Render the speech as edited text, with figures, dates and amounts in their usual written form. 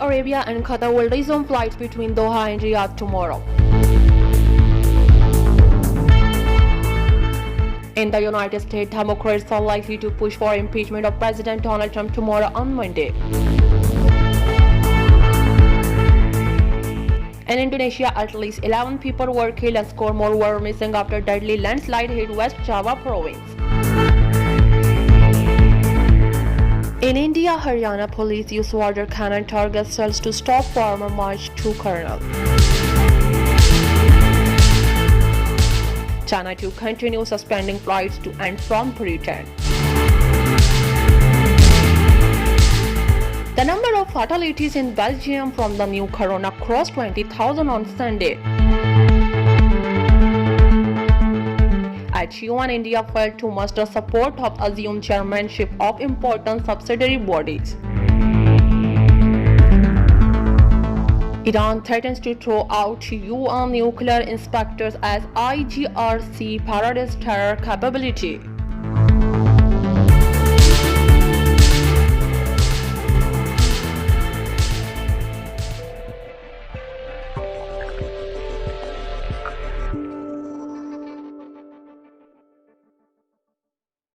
Arabia and Qatar will resume flights between Doha and Riyadh tomorrow. In the United States, Democrats are likely to push for impeachment of President Donald Trump tomorrow on Monday. In Indonesia, at least 11 people were killed and scores more were missing after deadly landslide hit West Java province. In India, Haryana Police used water cannon teargas cells to stop farmer march to Karnal. China to continue suspending flights to and from Britain. The number of fatalities in Belgium from the new corona crossed 20,000 on Sunday. At India failed to muster support of assumed chairmanship of important subsidiary bodies. Iran threatens to throw out UN nuclear inspectors as IGRC parades terror capability.